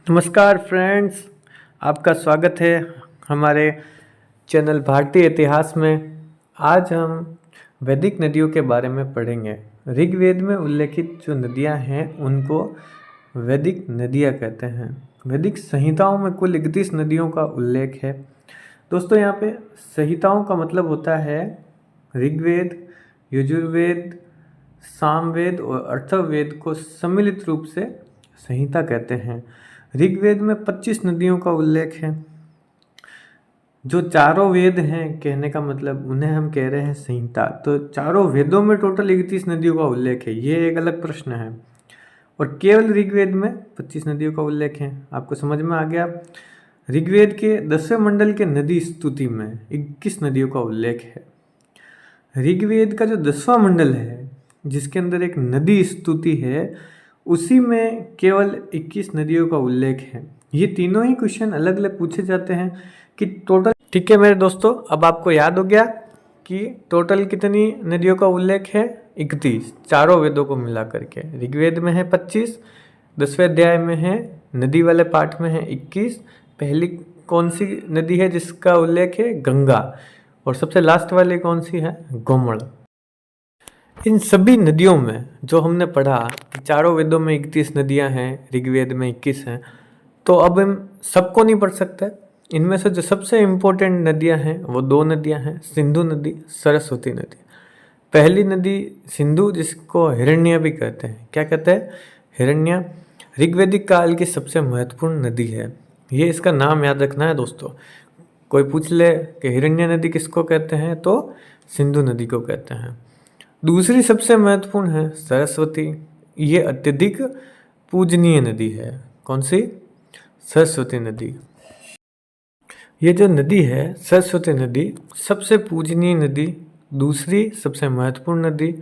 नमस्कार फ्रेंड्स, आपका स्वागत है हमारे चैनल भारतीय इतिहास में। आज हम वैदिक नदियों के बारे में पढ़ेंगे। ऋग्वेद में उल्लेखित जो नदियां हैं उनको वैदिक नदियां कहते हैं। वैदिक संहिताओं में कुल 31 नदियों का उल्लेख है। दोस्तों, यहाँ पे संहिताओं का मतलब होता है ऋग्वेद, यजुर्वेद, सामवेद और अथर्ववेद को सम्मिलित रूप से संहिता कहते हैं। ऋग्वेद में 25 नदियों का उल्लेख है। जो चारों वेद हैं, कहने का मतलब उन्हें हम कह रहे हैं संहिता। तो चारों वेदों में टोटल 31 नदियों का उल्लेख है, ये एक अलग प्रश्न है। और केवल ऋग्वेद में 25 नदियों का उल्लेख है। आपको समझ में आ गया। ऋग्वेद के 10वें मंडल के नदी स्तुति में 21 नदियों का उल्लेख है। ऋग्वेद का जो 10वां मंडल है, जिसके अंदर एक नदी स्तुति है, उसी में केवल 21 नदियों का उल्लेख है। ये तीनों ही क्वेश्चन अलग अलग पूछे जाते हैं कि टोटल। ठीक है मेरे दोस्तों, अब आपको याद हो गया कि टोटल कितनी नदियों का उल्लेख है। 31, चारों वेदों को मिला करके। ऋग्वेद में है 25, 10वें अध्याय में है, नदी वाले पाठ में है 21। पहली कौन सी नदी है जिसका उल्लेख है? गंगा। और सबसे लास्ट वाली कौन सी है? गोमड़। इन सभी नदियों में जो हमने पढ़ा कि चारों वेदों में 31 नदियां हैं, ऋग्वेद में 21 हैं, तो अब हम सबको नहीं पढ़ सकते। इनमें से जो सबसे इम्पोर्टेंट नदियां हैं वो दो नदियां हैं, सिंधु नदी, सरस्वती नदी। पहली नदी सिंधु, जिसको हिरण्य भी कहते हैं। क्या कहते हैं? हिरण्य। ऋग्वैदिक काल की सबसे महत्वपूर्ण नदी है। ये इसका नाम याद रखना है दोस्तों। कोई पूछ ले कि हिरण्य नदी किसको कहते हैं, तो सिंधु नदी को कहते हैं। दूसरी सबसे महत्वपूर्ण है सरस्वती। ये अत्यधिक पूजनीय नदी है। कौन सी? सरस्वती नदी। ये जो नदी है सरस्वती नदी, सबसे पूजनीय नदी, दूसरी सबसे महत्वपूर्ण नदी।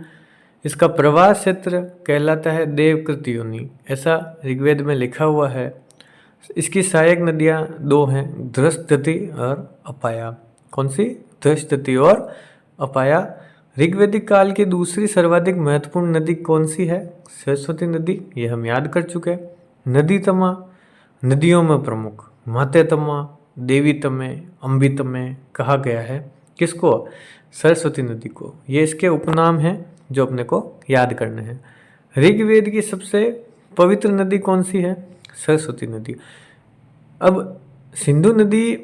इसका प्रवाह क्षेत्र कहलाता है देवकृत योनि, ऐसा ऋग्वेद में लिखा हुआ है। इसकी सहायक नदियाँ दो हैं, धृष्टति और अपाया। कौन सी? धृष्टति और अपाया। ऋग्वैदिक काल की दूसरी सर्वाधिक महत्वपूर्ण नदी कौन सी है? सरस्वती नदी। ये हम याद कर चुके हैं। नदी तमा, नदियों में प्रमुख। माते तमा, देवी तमे, अम्बी तमे कहा गया है। किसको? सरस्वती नदी को। ये इसके उपनाम हैं जो अपने को याद करने हैं। ऋग्वेद की सबसे पवित्र नदी कौन सी है? सरस्वती नदी। अब सिंधु नदी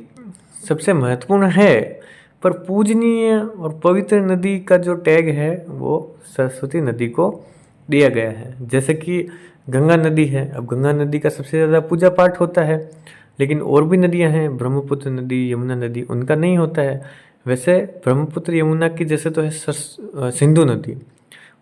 सबसे महत्वपूर्ण है, पर पूजनीय और पवित्र नदी का जो टैग है वो सरस्वती नदी को दिया गया है। जैसे कि गंगा नदी है। अब गंगा नदी का सबसे ज़्यादा पूजा पाठ होता है, लेकिन और भी नदियां हैं, ब्रह्मपुत्र नदी, यमुना नदी, उनका नहीं होता है। वैसे ब्रह्मपुत्र यमुना की जैसे तो है सिंधु नदी,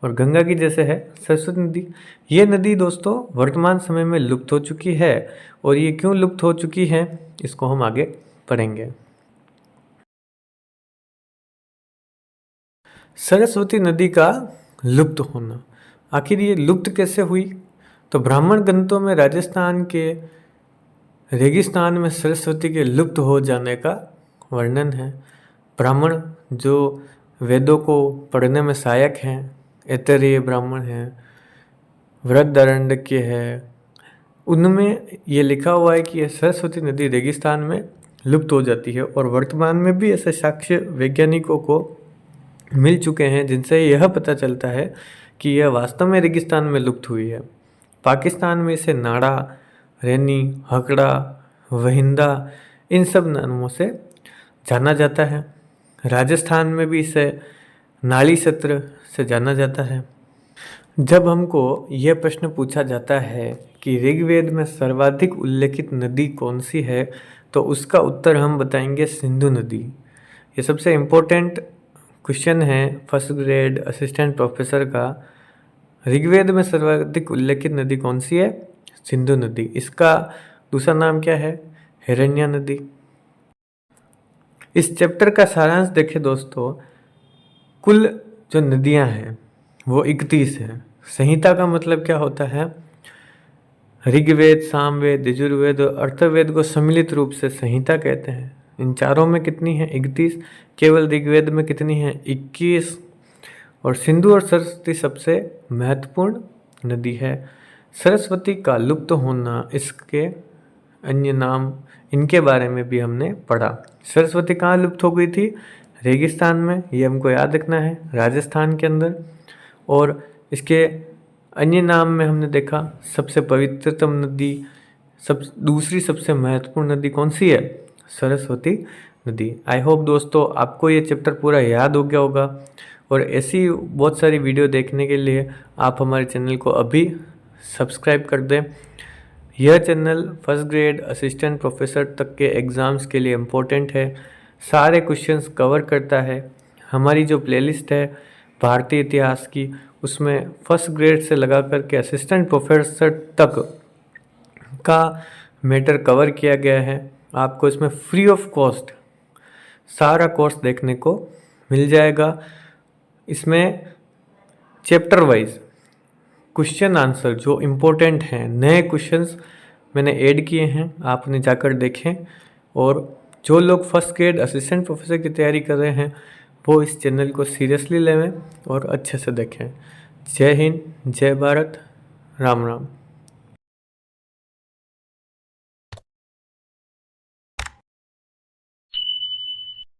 और गंगा की जैसे है सरस्वती नदी। ये नदी दोस्तों वर्तमान समय में लुप्त हो चुकी है। और ये क्यों लुप्त हो चुकी है, इसको हम आगे पढ़ेंगे। सरस्वती नदी का लुप्त होना, आखिर ये लुप्त कैसे हुई? तो ब्राह्मण ग्रंथों में राजस्थान के रेगिस्तान में सरस्वती के लुप्त हो जाने का वर्णन है। ब्राह्मण जो वेदों को पढ़ने में सहायक हैं, ऐतरेय ब्राह्मण हैं, वृहदारण्यक है, उनमें ये लिखा हुआ है कि यह सरस्वती नदी रेगिस्तान में लुप्त हो जाती है। और वर्तमान में भी ऐसे साक्ष्य वैज्ञानिकों को मिल चुके हैं जिनसे यह पता चलता है कि यह वास्तव में रेगिस्तान में लुप्त हुई है। पाकिस्तान में इसे नाड़ा, रैनी, हकड़ा, वहिंदा, इन सब नामों से जाना जाता है। राजस्थान में भी इसे नाली सत्र से जाना जाता है। जब हमको यह प्रश्न पूछा जाता है कि ऋग्वेद में सर्वाधिक उल्लेखित नदी कौन सी है, तो उसका उत्तर हम बताएंगे सिंधु नदी। ये सबसे इम्पोर्टेंट क्वेश्चन है फर्स्ट ग्रेड असिस्टेंट प्रोफेसर का। ऋग्वेद में सर्वाधिक उल्लेखित नदी कौन सी है? सिंधु नदी। इसका दूसरा नाम क्या है? हिरण्य नदी। इस चैप्टर का सारांश देखें दोस्तों, कुल जो नदियां हैं वो 31 हैं। संहिता का मतलब क्या होता है? ऋग्वेद, सामवेद, यजुर्वेद और अथर्ववेद को सम्मिलित रूप से संहिता कहते हैं। इन चारों में कितनी है? 31। केवल ऋग्वेद में कितनी है? 21। और सिंधु और सरस्वती सबसे महत्वपूर्ण नदी है। सरस्वती का लुप्त होना इसके अन्य नाम, इनके बारे में भी हमने पढ़ा। सरस्वती कहाँ लुप्त हो गई थी? रेगिस्तान में, ये हमको याद रखना है, राजस्थान के अंदर। और इसके अन्य नाम में हमने देखा सबसे पवित्रतम नदी, दूसरी सबसे महत्वपूर्ण नदी कौन सी है? सरस्वती नदी। आई होप दोस्तों आपको ये चैप्टर पूरा याद हो गया होगा। और ऐसी बहुत सारी वीडियो देखने के लिए आप हमारे चैनल को अभी सब्सक्राइब कर दें। यह channel first grade assistant professor तक के एग्ज़ाम्स के लिए इम्पोर्टेंट है, सारे क्वेश्चंस कवर करता है। हमारी जो प्लेलिस्ट है भारतीय इतिहास की, उसमें फर्स्ट ग्रेड से लगा कर के असिस्टेंट प्रोफेसर तक का मैटर कवर किया गया है। आपको इसमें फ्री ऑफ कॉस्ट सारा कोर्स देखने को मिल जाएगा। इसमें चैप्टर वाइज क्वेश्चन आंसर जो इम्पोर्टेंट हैं, नए क्वेश्चंस मैंने ऐड किए हैं, आप उन्हें जाकर देखें। और जो लोग फर्स्ट ग्रेड असिस्टेंट प्रोफेसर की तैयारी कर रहे हैं वो इस चैनल को सीरियसली लें और अच्छे से देखें। जय हिंद, जय भारत, राम राम।